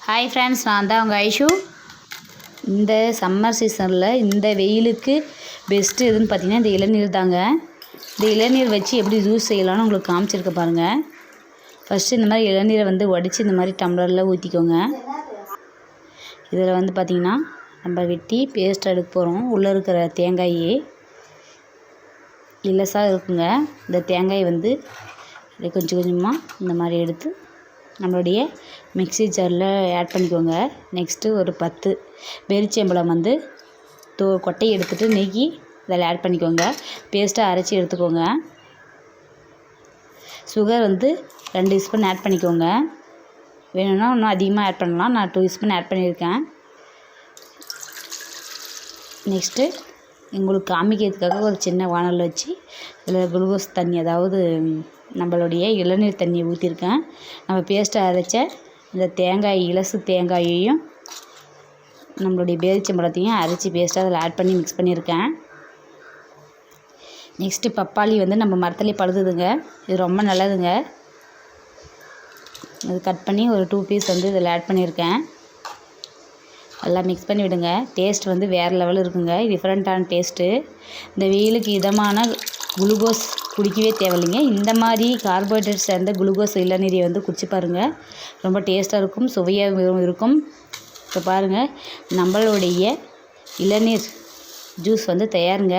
Hi friends, நான் தான் உங்கள் ஐஷு. இந்த சம்மர் சீசனில் இந்த வெயிலுக்கு பெஸ்ட்டு எதுன்னு பார்த்தீங்கன்னா இந்த இளநீர் தாங்க. இந்த இளநீர் வச்சு எப்படி ஜூஸ் செய்யலாம்னு உங்களுக்கு காமிச்சிருக்க பாருங்கள். ஃபஸ்ட்டு இந்த மாதிரி இளநீரை உடைச்சி இந்த மாதிரி டம்ளரில் ஊற்றிக்கோங்க. இதில் பார்த்திங்கன்னா நம்ம வெட்டி பேஸ்ட் எடுக்க போகிறோம். உள்ளே இருக்கிற தேங்காய் இலசாக இருக்குங்க. இந்த தேங்காய் கொஞ்சம் கொஞ்சமாக இந்த மாதிரி எடுத்து நம்மளுடைய மிக்ஸி ஜாரில் ஆட் பண்ணிக்கோங்க. நெக்ஸ்ட்டு ஒரு 10 பேரிச்சம்பழம் கொட்டையை எடுத்துகிட்டு நெய்யி இதில் ஆட் பண்ணிக்கோங்க. பேஸ்ட்டாக அரைச்சி எடுத்துக்கோங்க. சுகர் 2 ஸ்பூன் ஆட் பண்ணிக்கோங்க. வேணும்னா இன்னும் அதிகமாக ஆட் பண்ணலாம். நான் 2 ஸ்பூன் ஆட் பண்ணியிருக்கேன். நெக்ஸ்ட்டு உங்களுக்கு காமிக்கிறதுக்காக ஒரு சின்ன வானல் வச்சு இதில் குளுக்கோஸ் தண்ணி, அதாவது நம்மளுடைய இளநீர் தண்ணியை ஊற்றிருக்கேன். நம்ம பேஸ்ட்டாக அரைச்ச இந்த இலசு தேங்காயையும் நம்மளுடைய பேரிச்சம்பழத்தையும் அரைச்சி பேஸ்ட்டாக அதில் ஆட் பண்ணி மிக்ஸ் பண்ணியிருக்கேன். நெக்ஸ்ட்டு பப்பாளி நம்ம மரத்துலேயே பழுதுதுங்க. இது ரொம்ப நல்லதுங்க. இது கட் பண்ணி ஒரு 2 பீஸ் இதில் ஆட் பண்ணியிருக்கேன். எல்லாம் மிக்ஸ் பண்ணி விடுங்க. டேஸ்ட் வேறு லெவல் இருக்குங்க. டிஃப்ரெண்ட்டான டேஸ்ட்டு. இந்த வெயிலுக்கு இதமான குளுக்கோஸ் குடிக்கவே தேவையில்லைங்க. இந்த மாதிரி கார்போஹைட்ரேட் சேர்ந்த குளுக்கோஸ் இளநீரை குடிச்சு பாருங்கள். ரொம்ப டேஸ்ட்டாக இருக்கும், சுவையாகவும் இருக்கும். இப்போ பாருங்கள், நம்மளுடைய இளநீர் ஜூஸ் தயாருங்க.